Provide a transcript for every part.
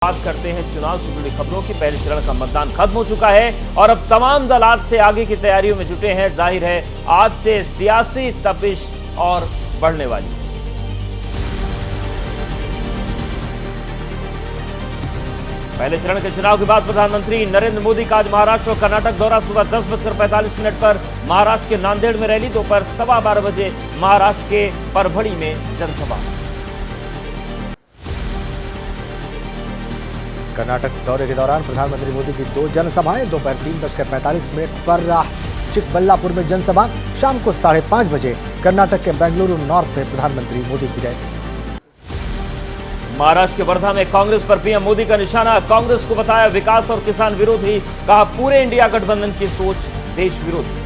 बात करते हैं चुनाव से जुड़ी खबरों की। पहले चरण का मतदान खत्म हो चुका है और अब तमाम दल आज से आगे की तैयारियों में जुटे हैं। जाहिर है आज से सियासी तपिश और बढ़ने वाली। पहले चरण के चुनाव के बाद प्रधानमंत्री नरेंद्र मोदी का आज महाराष्ट्र और कर्नाटक दौरा। सुबह 10:45 पर महाराष्ट्र के नांदेड़ में रैली, दोपहर 12:15 बजे महाराष्ट्र के परभणी में जनसभा। कर्नाटक दौरे के दौरान प्रधानमंत्री मोदी की 2 जनसभाएं। दोपहर 3:45 पर चिकबल्लापुर में जनसभा। शाम को 5:30 बजे कर्नाटक के बेंगलुरु नॉर्थ में प्रधानमंत्री मोदी की रैली। महाराष्ट्र के वर्धा में कांग्रेस पर पीएम मोदी का निशाना। कांग्रेस को बताया विकास और किसान विरोधी, कहा पूरे इंडिया गठबंधन की सोच देश विरोधी।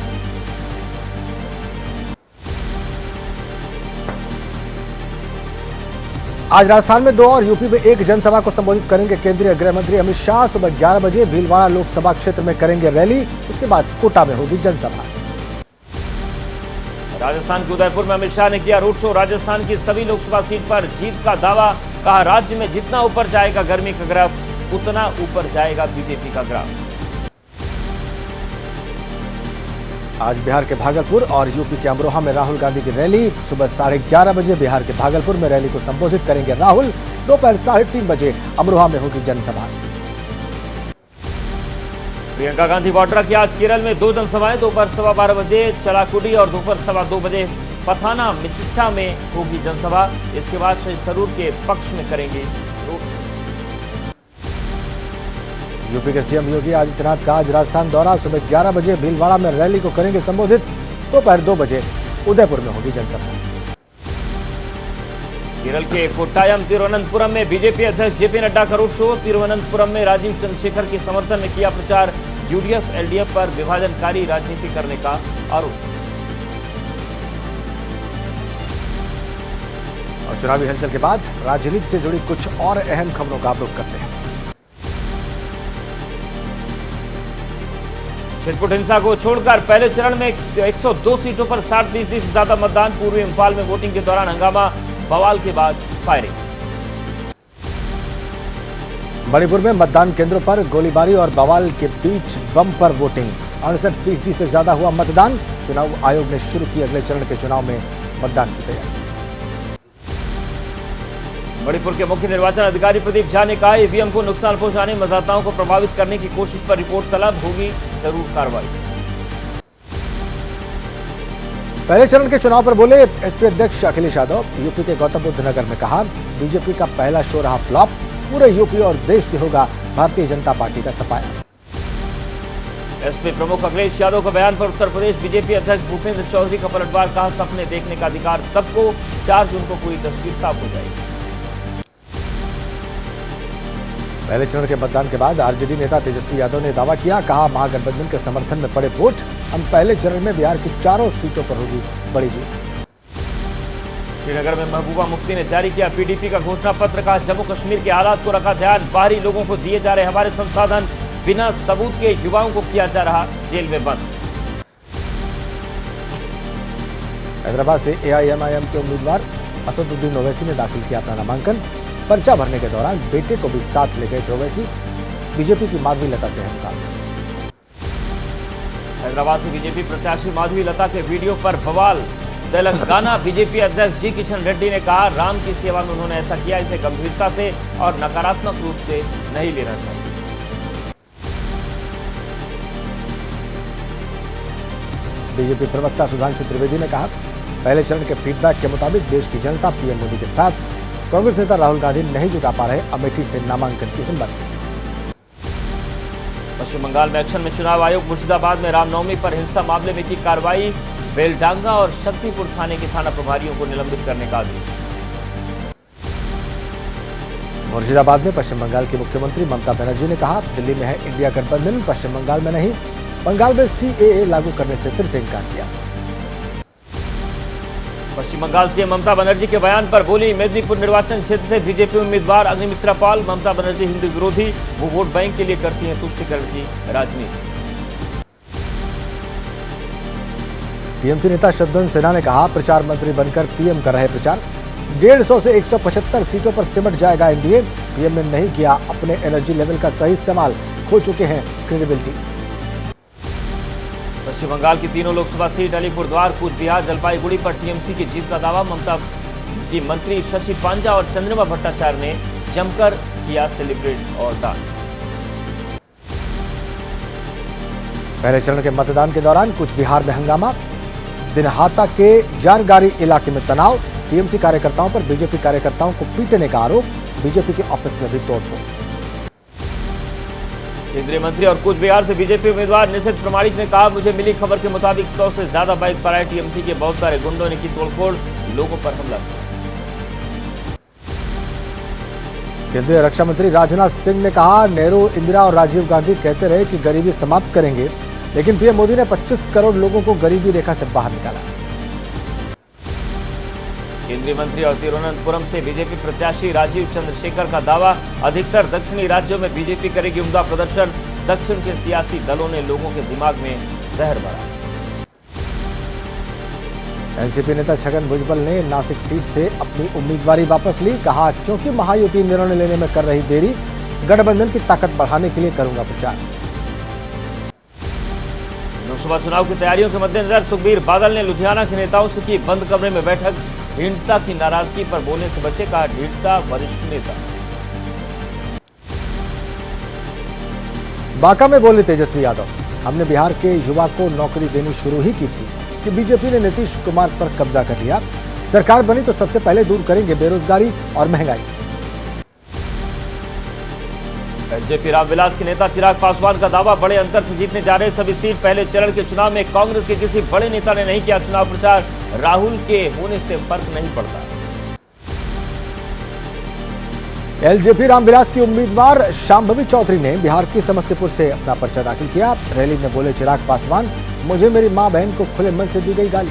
आज राजस्थान में 2 और यूपी में 1 जनसभा को संबोधित करेंगे केंद्रीय गृह मंत्री अमित शाह। सुबह 11 बजे भीलवाड़ा लोकसभा क्षेत्र में करेंगे रैली। उसके बाद कोटा में होगी जनसभा। राजस्थान के उदयपुर में अमित शाह ने किया रोड शो। राजस्थान की सभी लोकसभा सीट पर जीत का दावा, कहा राज्य में जितना ऊपर जाएगा गर्मी का ग्राफ उतना ऊपर जाएगा बीजेपी का ग्राफ। आज बिहार के भागलपुर और यूपी के अमरोहा में राहुल गांधी की रैली। सुबह 11:30 बजे बिहार के भागलपुर में रैली को संबोधित करेंगे राहुल। दोपहर 3:30 बजे अमरोहा में होगी जनसभा। प्रियंका गांधी वाड्रा की आज केरल में 2 जनसभाएं। दोपहर 12:15 बजे चलाकुडी और दोपहर 2:15 बजे पथाना मिचिट्टा में होगी जनसभा। इसके बाद शशि थरूर के पक्ष में करेंगे रोड शो। यूपी के सीएम योगी आदित्यनाथ का आज राजस्थान दौरा। सुबह 11 बजे भीलवाड़ा में रैली को करेंगे संबोधित। दोपहर 2 बजे उदयपुर में होगी जनसभा। केरल के कोट्टायम तिरुवनंतपुरम में बीजेपी अध्यक्ष जेपी नड्डा का रोड शो। तिरुवनंतपुरम में राजीव चंद्रशेखर के समर्थन में किया प्रचार। यूडीएफ एलडीएफ पर विभाजनकारी राजनीति करने का आरोप। और चुनावी हलचल के बाद राजनीति से जुड़ी कुछ और अहम खबरों का रुख करते हैं। छिटपुट हिंसा को छोड़कर पहले चरण में 102 सीटों पर 60% से ज्यादा मतदान। पूर्वी इंफाल में वोटिंग के दौरान हंगामा, बवाल के बाद फायरिंग। मणिपुर में मतदान केंद्रों पर गोलीबारी और बवाल के बीच बम्पर वोटिंग। 68% से ज्यादा हुआ मतदान। चुनाव आयोग ने शुरू की अगले चरण के चुनाव में मतदान की तैयारी। मणिपुर के मुख्य निर्वाचन अधिकारी प्रदीप झा ने कहा ईवीएम को नुकसान पहुंचाने, मतदाताओं को प्रभावित करने की कोशिश पर रिपोर्ट तलब, होगी जरूर कार्रवाई। पहले चरण के चुनाव पर बोले एसपी अध्यक्ष अखिलेश यादव। यूपी के गौतम बुद्ध नगर में कहा बीजेपी का पहला शो रहा फ्लॉप। पूरे यूपी और देश से होगा भारतीय जनता पार्टी का सफाया। एसपी प्रमुख अखिलेश यादव का बयान पर उत्तर प्रदेश बीजेपी अध्यक्ष भूपेंद्र चौधरी का पलटवार, कहा सपने देखने का अधिकार सबको, 4 जून को पूरी तस्वीर साफ हो जाएगी। पहले चरण के मतदान के बाद आरजेडी नेता तेजस्वी यादव ने दावा किया, कहा महागठबंधन के समर्थन में पड़े वोट। हम पहले चरण में बिहार की 4 सीटों पर होगी बड़ी जीत। श्रीनगर में महबूबा मुफ्ती ने जारी किया पीडीपी का घोषणा पत्र, कहा जम्मू कश्मीर के हालात को रखा ध्यान। बाहरी लोगों को दिए जा रहे हमारे संसाधन, बिना सबूत के युवाओं को किया जा रहा जेल में बंद। हैदराबाद से एआईएमआईएम के उम्मीदवार असदुद्दीन ओवैसी ने दाखिल किया अपना नामांकन। पर्चा भरने के दौरान बेटे को भी साथ ले गए ओवैसी। बीजेपी की माधवी लता से हंगामा। हैदराबाद से बीजेपी प्रत्याशी माधवी लता के वीडियो पर बवाल। तेलंगाना बीजेपी अध्यक्ष जी किशन रेड्डी ने कहा राम की सेवा में उन्होंने ऐसा किया, इसे गंभीरता से और नकारात्मक रूप से नहीं लेना चाहिए। बीजेपी प्रवक्ता सुधांशु त्रिवेदी ने कहा पहले चरण के फीडबैक के मुताबिक देश की जनता पीएम मोदी के साथ। कांग्रेस नेता राहुल गांधी नहीं जुटा पा रहे अमेठी से नामांकन की हिम्मत। पश्चिम बंगाल में एक्शन में चुनाव आयोग। मुर्शिदाबाद में रामनवमी पर हिंसा मामले में की कार्रवाई। बेलडांगा और शक्तिपुर थाने के थाना प्रभारियों को निलंबित करने का आदेश। मुर्शिदाबाद में पश्चिम बंगाल की मुख्यमंत्री ममता बनर्जी ने कहा दिल्ली में है इंडिया गठबंधन, पश्चिम बंगाल में नहीं। बंगाल में सीएए लागू करने से फिर से इनकार किया। पश्चिम बंगाल सीएम ममता बनर्जी के बयान पर बोली मेदिनीपुर निर्वाचन क्षेत्र से बीजेपी उम्मीदवार अग्निमित्रा पाल। ममता बनर्जी हिंदू विरोधी, वो वोट बैंक के लिए करती हैं तुष्टीकरण की राजनीति। टीएमसी नेता शत्रुघ्न सिन्हा ने कहा प्रचार मंत्री बनकर पीएम कर रहे प्रचार। 150 से 175 सीटों पर सिमट जाएगा एनडीए। पीएम ने नहीं किया अपने एनर्जी लेवल का सही इस्तेमाल, खो चुके हैं क्रेडिबिलिटी। पश्चिम बंगाल की तीनों लोकसभा सीट अलीपुरद्वार, कूच बिहार, जलपाईगुड़ी पर टीएमसी की जीत का दावा। ममता की मंत्री शशि पांजा और चंद्रिमा भट्टाचार्य ने जमकर किया सेलिब्रेट और डांस। पहले चरण के मतदान के दौरान कुछ बिहार में हंगामा, दिनहाटा के जानगारी इलाके में तनाव, टीएमसी कार्यकर्ताओं पर बीजेपी कार्यकर्ताओं को पीटने का आरोप, बीजेपी के ऑफिस में भी तोड़फोड़। केंद्रीय मंत्री और कूच बिहार से बीजेपी उम्मीदवार निषिद्ध प्रमाणिक ने कहा, मुझे मिली खबर के मुताबिक 100 से ज्यादा बाइक पर आए टीएमसी के बहुत सारे गुंडों ने की तोड़फोड़, लोगों पर हमला किया। केंद्रीय रक्षा मंत्री राजनाथ सिंह ने कहा, नेहरू, इंदिरा और राजीव गांधी कहते रहे कि गरीबी समाप्त करेंगे, लेकिन पीएम मोदी ने 25 करोड़ लोगों को गरीबी रेखा से बाहर निकाला। केंद्रीय मंत्री और तिरुवनंतपुरम से बीजेपी प्रत्याशी राजीव चंद्रशेखर का दावा, अधिकतर दक्षिणी राज्यों में बीजेपी करेगी उम्दा प्रदर्शन, दक्षिण के सियासी दलों ने लोगों के दिमाग में जहर भरा। एनसीपी नेता छगन भुजबल ने नासिक सीट से अपनी उम्मीदवारी वापस ली, कहा क्योंकि महायुति निर्णय लेने में कर रही देरी, गठबंधन की ताकत बढ़ाने के लिए करूंगा प्रचार। लोकसभा चुनाव की तैयारियों के मद्देनजर सुखबीर बादल ने लुधियाना के नेताओं से की बंद कमरे में बैठक, ढींढसा की नाराजगी पर बोलने से बचे, कहा ढींढसा वरिष्ठ नेता। बांका में बोले तेजस्वी यादव, हमने बिहार के युवा को नौकरी देनी शुरू ही की थी कि बीजेपी ने नीतीश कुमार पर कब्जा कर लिया, सरकार बनी तो सबसे पहले दूर करेंगे बेरोजगारी और महंगाई। जेपी रामविलास के नेता चिराग पासवान का दावा, बड़े अंतर से जीतने जा रहे सभी सीट, पहले चरण के चुनाव में कांग्रेस के किसी बड़े नेता ने नहीं किया चुनाव प्रचार, राहुल के होने से फर्क नहीं पड़ता। एलजेपी रामविलास की उम्मीदवार शांभवी चौधरी ने बिहार की समस्तीपुर से अपना पर्चा दाखिल किया। रैली में बोले चिराग पासवान, मुझे मेरी मां बहन को खुले मन से दी गई गाली।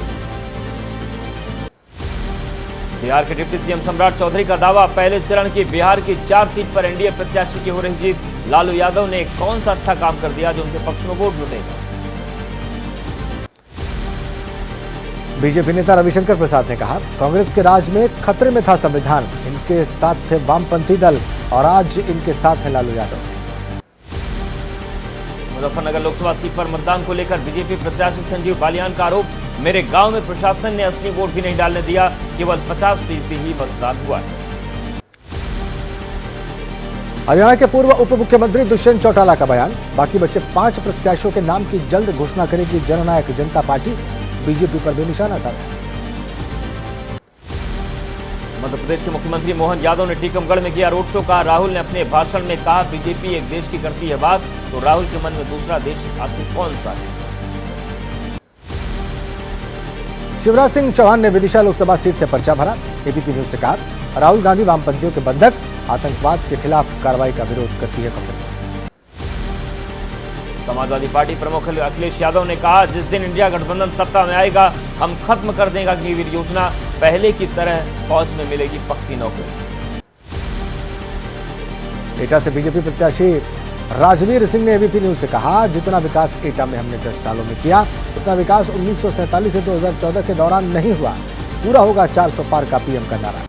बिहार के डिप्टी सीएम सम्राट चौधरी का दावा, पहले चरण की बिहार की 4 सीट पर एनडीए प्रत्याशी की हो रही जीत, लालू यादव ने कौन सा अच्छा काम कर दिया जो उनके पक्ष में वोट जुटेगा। बीजेपी नेता रविशंकर प्रसाद ने कहा, कांग्रेस के राज में खतरे में था संविधान, इनके साथ थे वामपंथी दल और आज इनके साथ है लालू यादव। मुजफ्फरनगर लोकसभा सीट पर मतदान को लेकर बीजेपी प्रत्याशी संजीव बालियान का आरोप, मेरे गांव में प्रशासन ने असली वोट भी नहीं डालने दिया, केवल 50% ही मतदान हुआ है। हरियाणा के पूर्व उप मुख्यमंत्री दुष्यंत चौटाला का बयान, बाकी बचे 5 प्रत्याशियों के नाम की जल्द घोषणा करेगी जननायक जनता पार्टी, बीजेपी पर भी निशाना साधा। मध्य प्रदेश के मुख्यमंत्री मोहन यादव ने टीकमगढ़ में किया रोड शो, कहा राहुल ने अपने भाषण में कहा बीजेपी एक देश की करती है बात, तो राहुल के मन में दूसरा देश आखिर कौन सा है। शिवराज सिंह चौहान ने विदिशा लोकसभा सीट से पर्चा भरा, एबीपी न्यूज से कहा, राहुल गांधी वामपंथियों के बंधक, आतंकवाद के खिलाफ कार्रवाई का विरोध करती है कांग्रेस। समाजवादी पार्टी प्रमुख अखिलेश यादव ने कहा, जिस दिन इंडिया गठबंधन सत्ता में आएगा हम खत्म कर देंगे अग्निवीर योजना, पहले की तरह फौज में मिलेगी पक्की नौकरी। एटा से बीजेपी प्रत्याशी राजवीर सिंह ने एबीपी न्यूज से कहा, जितना विकास एटा में हमने 10 सालों में किया उतना विकास 1947 से 2014 के दौरान नहीं हुआ, पूरा होगा 400 पार का पीएम का नारा।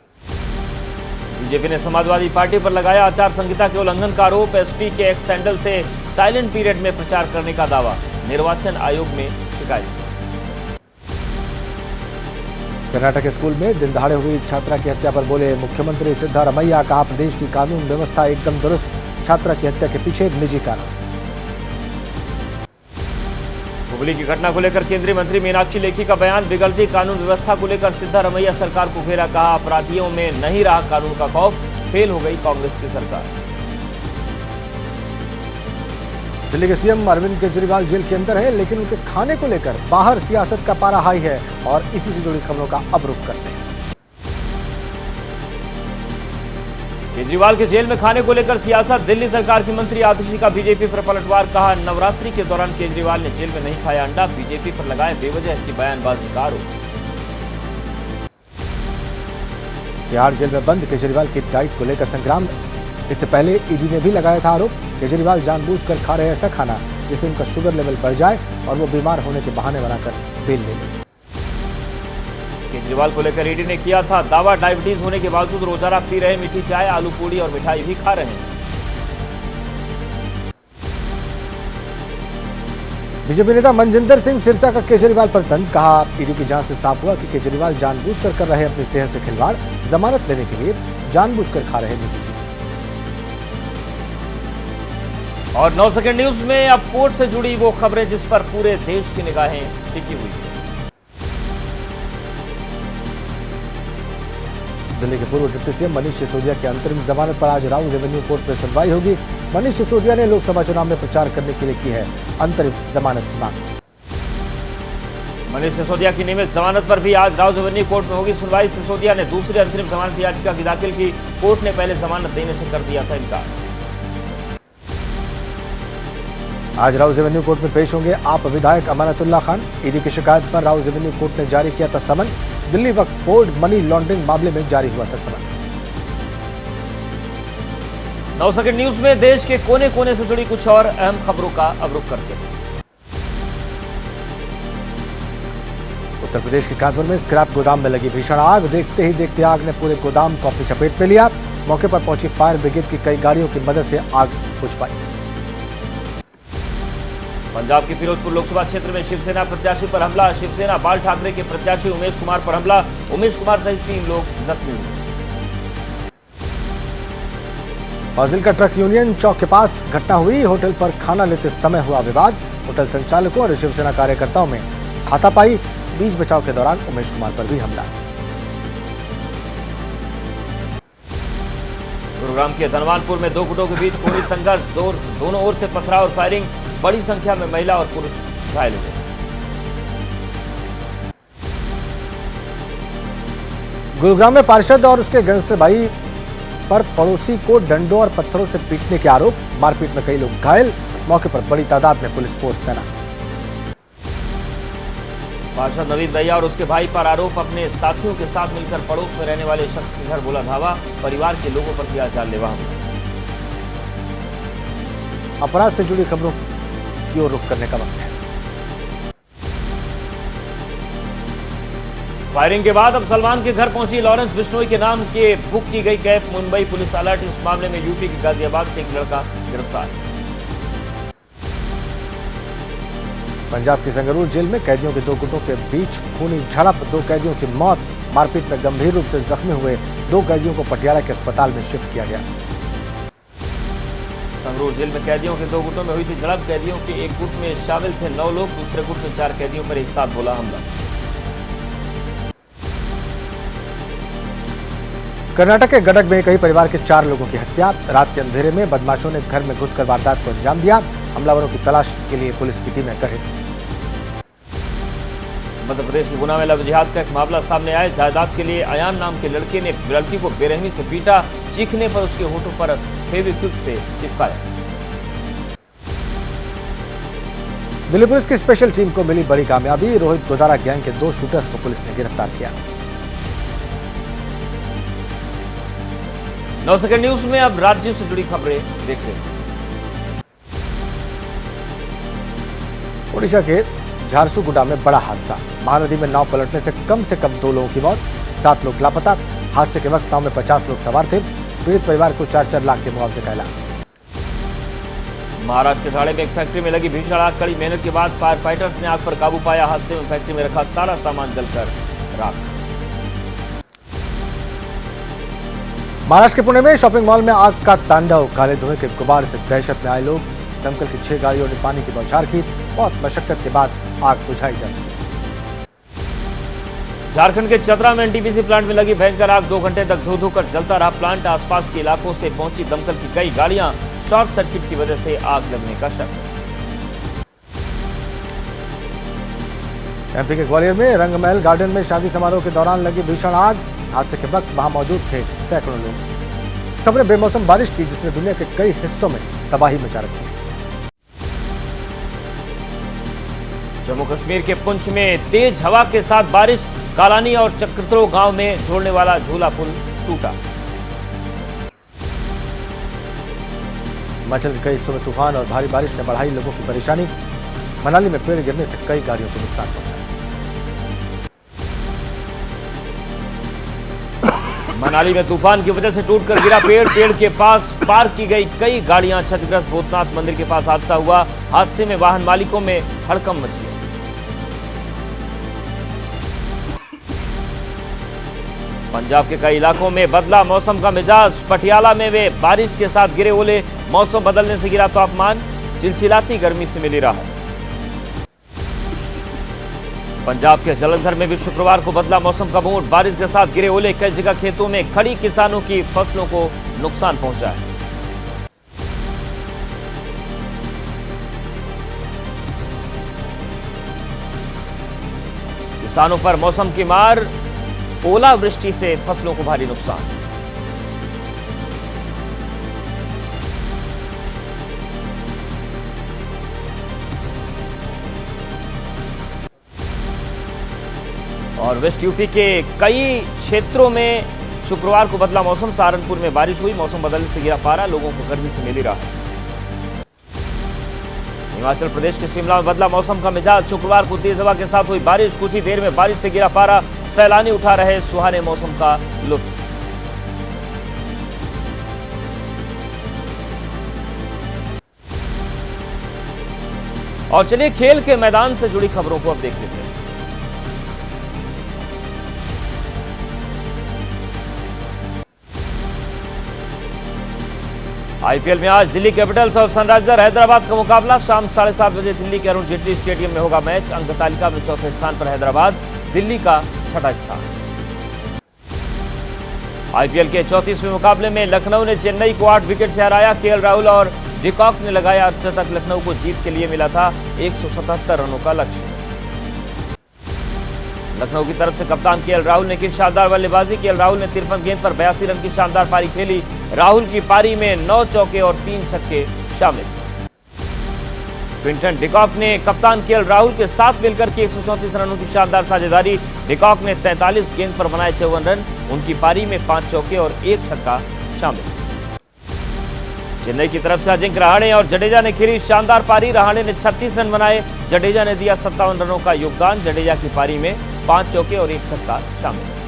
बीजेपी ने समाजवादी पार्टी पर लगाया आचार संहिता के उल्लंघन का आरोप, एसपी के एक्स हैंडल से साइलेंट पीरियड में प्रचार करने का दावा, निर्वाचन आयोग में शिकायत। कर्नाटक स्कूल में दिन दहाड़े हुई छात्रा की हत्या पर बोले मुख्यमंत्री सिद्धारमैया, कहा प्रदेश की कानून व्यवस्था एकदम दुरुस्त, छात्रा की हत्या के पीछे एक निजी कारण। हुबली की घटना को लेकर केंद्रीय मंत्री मीनाक्षी लेखी का बयान, बिगड़ती कानून व्यवस्था को लेकर सिद्धारमैया सरकार को घेरा, कहा अपराधियों में नहीं रहा कानून का खौफ, फेल हो गई कांग्रेस की सरकार। दिल्ली के सीएम अरविंद केजरीवाल जेल के अंदर है, लेकिन उनके खाने को लेकर बाहर सियासत का पारा हाई है और इसी से जुड़ी खबरों का अब रुख करते हैं। केजरीवाल के जेल में खाने को लेकर सियासत, दिल्ली सरकार की मंत्री आतिशी का बीजेपी पर पलटवार, कहा नवरात्रि के दौरान केजरीवाल ने जेल में नहीं खाया अंडा, बीजेपी पर लगाए बेवजह की बयानबाजी का आरोप। तिहाड़ जेल में बंद केजरीवाल की डाइट को लेकर संग्राम, इससे पहले ईडी ने भी लगाया था आरोप, केजरीवाल जानबूझकर खा रहे ऐसा खाना जिससे उनका शुगर लेवल बढ़ जाए और वो बीमार होने के बहाने बनाकर बेल ले लें। केजरीवाल को लेकर ईडी ने किया था दावा, डायबिटीज होने के बावजूद रोजाना पी रहे मीठी चाय, आलू पूड़ी और मिठाई भी खा रहे हैं। बीजेपी नेता मनजिंदर सिंह सिरसा का केजरीवाल पर तंज, कहा ईडी की जांच से साफ हुआ कि केजरीवाल जानबूझकर कर रहे अपनी सेहत से खिलवाड़, जमानत लेने के लिए जानबूझकर खा रहे मीठी चीजें। और 9 सेकंड न्यूज में अब कोर्ट से जुड़ी वो खबरें जिस पर पूरे देश की निगाहें टिकी हुई है। दिल्ली के पूर्व डिप्टी सीएम मनीष सिसोदिया की अंतरिम जमानत पर आज राउज एवेन्यू कोर्ट में सुनवाई होगी। मनीष सिसोदिया ने लोकसभा चुनाव में प्रचार करने के लिए की है अंतरिम जमानत की मांग। मनीष सिसोदिया की नियमित जमानत पर भी आज राउज एवेन्यू कोर्ट में होगी सुनवाई। सिसोदिया ने दूसरी अंतरिम जमानत याचिका की दाखिल की। कोर्ट ने पहले जमानत देने से कर दिया था इनकार। आज राउज एवेन्यू कोर्ट में पेश होंगे आप विधायक अमानतुल्लाह खान। ईडी की शिकायत पर राउज एवेन्यू कोर्ट ने जारी किया था समन। Delhi Waqf board money laundering मामले में जारी हुआ था समन। 9 सेकंड न्यूज में देश के कोने कोने से जुड़ी कुछ और अहम खबरों का अब रुख करते हैं। उत्तर प्रदेश के कानपुर में स्क्रैप गोदाम में लगी भीषण आग। देखते ही देखते आग ने पूरे गोदाम को अपनी चपेट में लिया। मौके पर पहुंची फायर ब्रिगेड की कई गाड़ियों की मदद से आग बुझ पाई। पंजाब के फिरोजपुर लोकसभा क्षेत्र में शिवसेना प्रत्याशी पर हमला। शिवसेना बाल ठाकरे के प्रत्याशी उमेश कुमार पर हमला। उमेश कुमार सहित 3 लोग जख्मी हुए। फाजिल्का ट्रक यूनियन चौक के पास घटना हुई। होटल पर खाना लेते समय हुआ विवाद। होटल संचालकों और शिवसेना कार्यकर्ताओं में हाथापाई। बीच बचाव के दौरान उमेश कुमार पर भी हमला। गुरुग्राम के धनवानपुर में 2 गुटों के बीच खूनी संघर्ष। दोनों ओर से पथराव और फायरिंग। बड़ी संख्या में महिला और पुरुष घायल हुए। गुरुग्राम में पार्षद और उसके गैंगस्टर भाई पर पड़ोसी को डंडों और पत्थरों से पीटने के आरोप। मारपीट में कई लोग घायल। मौके पर बड़ी तादाद में पुलिस फोर्स तैनात। पार्षद नवीन दहिया और उसके भाई पर आरोप। अपने साथियों के साथ मिलकर पड़ोस में रहने वाले शख्स के घर बोला धावा। परिवार के लोगों पर किया जानलेवा हमला। अपराध से जुड़ी खबरों की ओर रुख करने का वक्त है। फायरिंग के बाद अब सलमान के घर पहुंची लॉरेंस बिश्नोई के नाम के बुक की गई कैब। Mumbai police alert. इस मामले में यूपी के गाजियाबाद से एक लड़का गिरफ्तार। पंजाब की संगरूर जेल में कैदियों के 2 गुटों के बीच खूनी झड़प। 2 कैदियों की मौत। मारपीट में गंभीर रूप से जख्मी हुए 2 कैदियों को पटियाला के अस्पताल में शिफ्ट किया गया। संगरूर जेल में कैदियों के 2 गुटों में हुई थी झड़प। कैदियों के एक गुट में शामिल थे 9 लोग। दूसरे गुट में 4 कैदियों पर एक साथ बोला हमला। कर्नाटक के गडक में कई परिवार के 4 लोगों की हत्या। रात के अंधेरे में बदमाशों ने घर में घुसकर वारदात को अंजाम दिया। हमलावरों की तलाश के लिए पुलिस की टीमें गठित। मध्य प्रदेश के गुना में लव जिहाद का एक मामला सामने आया। जायदाद के लिए अयान नाम के लड़के ने लड़की को बेरहमी से पीटा। चीखने पर उसके होठों पर फेविक्विक से चिपकाया। दिल्ली पुलिस की स्पेशल टीम को मिली बड़ी कामयाबी। रोहित गोदारा गैंग के 2 शूटर्स को पुलिस ने गिरफ्तार किया। 9 सेकंड न्यूज में अब राज्य से जुड़ी खबरें देख रहे हैं। ओडिशा के झारसुगुडा में बड़ा हादसा। महानदी में नाव पलटने से कम 2 लोगों की मौत। 7 लोग लापता। हादसे के वक्त नाव में 50 लोग सवार थे। पीड़ित परिवार को 4-4 लाख के मुआवजे का ऐलान। महाराष्ट्र के ठाणे में एक फैक्ट्री में लगी भीषण आग। कड़ी मेहनत के बाद फायर फाइटर्स ने आग पर काबू पाया। हादसे में फैक्ट्री में रखा सारा सामान जलकर राख। महाराष्ट्र के पुणे में शॉपिंग मॉल में आग का तांडव। काले धुएं के गुबार से दहशत में आए लोग। दमकल की 6 गाड़ियों ने पानी की बौछार की। बहुत मशक्कत के बाद आग बुझाई जा सकी। झारखंड के चतरा में एनटीपीसी प्लांट में लगी भयंकर आग। 2 घंटे तक धो कर जलता रहा प्लांट। आसपास के इलाकों से पहुंची दमकल की कई गाड़ियां। शॉर्ट सर्किट की वजह से आग लगने का शक। एमपी के ग्वालियर में रंगमहल गार्डन में शादी समारोह के दौरान लगी भीषण आग। हादसे के वक्त वहां मौजूद थे सैकड़ों लोग। सबने बेमौसम बारिश की जिसने दुनिया के कई हिस्सों में तबाही मचा रखी। जम्मू कश्मीर के पुंछ में तेज हवा के साथ बारिश। कालानी और चक्रत्रो गांव में जोड़ने वाला झूला पुल टूटा। हिमाचल के कई हिस्सों में तूफान और भारी बारिश ने बढ़ाई लोगों की परेशानी। मनाली में पेड़ गिरने से कई गाड़ियों को नुकसान पहुंचा। मनाली में तूफान की वजह से टूटकर गिरा पेड़ के पास पार्क की गई कई गाड़ियां क्षतिग्रस्त। भूतनाथ मंदिर के पास हादसा हुआ। हादसे में वाहन मालिकों में हड़कंप मच गया। पंजाब के कई इलाकों में बदला मौसम का मिजाज। पटियाला में वे बारिश के साथ गिरे ओले। मौसम बदलने से गिरा तापमान। चिलचिलाती गर्मी से मिली राहत। पंजाब के जलंधर में भी शुक्रवार को बदला मौसम का मूड। बारिश के साथ गिरे ओले। कई जगह खेतों में खड़ी किसानों की फसलों को नुकसान पहुंचा है। किसानों पर मौसम की मार। ओलावृष्टि से फसलों को भारी नुकसान। और वेस्ट यूपी के कई क्षेत्रों में शुक्रवार को बदला मौसम। सहारनपुर में बारिश हुई। मौसम बदलने से गिरा पारा। लोगों को गर्मी से मिली राहत। हिमाचल प्रदेश के शिमला में बदला मौसम का मिजाज। शुक्रवार को तेज हवा के साथ हुई बारिश। कुछ ही देर में बारिश से गिरा पारा। सैलानी उठा रहे सुहाने मौसम का लुत्फ। और चलिए खेल के मैदान से जुड़ी खबरों को अब देख लेते हैं। आईपीएल में आज दिल्ली कैपिटल्स और सनराइजर हैदराबाद का मुकाबला। शाम 7:30 बजे दिल्ली के अरुण जेटली स्टेडियम में होगा मैच। अंक तालिका में चौथे स्थान पर हैदराबाद, दिल्ली का छठा स्थान। आईपीएल के 34वें मुकाबले में लखनऊ ने चेन्नई को 8 विकेट से हराया। केएल राहुल और डिकॉक ने लगाया अर्धशतक। लखनऊ को जीत के लिए मिला था 177 रनों का लक्ष्य। लखनऊ की तरफ से कप्तान केएल राहुल ने की शानदार बल्लेबाजी। केएल राहुल ने 53 गेंद पर 82 रन की शानदार पारी खेली। राहुल की पारी में 9 चौके और 3 छक्के शामिल। क्विंटन डिकॉक ने कप्तान केएल राहुल के साथ मिलकर की 134 रनों की शानदार साझेदारी। डिकॉक ने 43 गेंद पर बनाए 54 रन। उनकी पारी में 5 चौके और 1 छक्का शामिल। चेन्नई की तरफ से अजिंक्य रहाणे और जडेजा ने खेली शानदार पारी। रहाणे ने 36 रन बनाए। जडेजा ने दिया 57 रनों का योगदान। जडेजा की पारी में 5 चौके और 1 छक्का शामिल।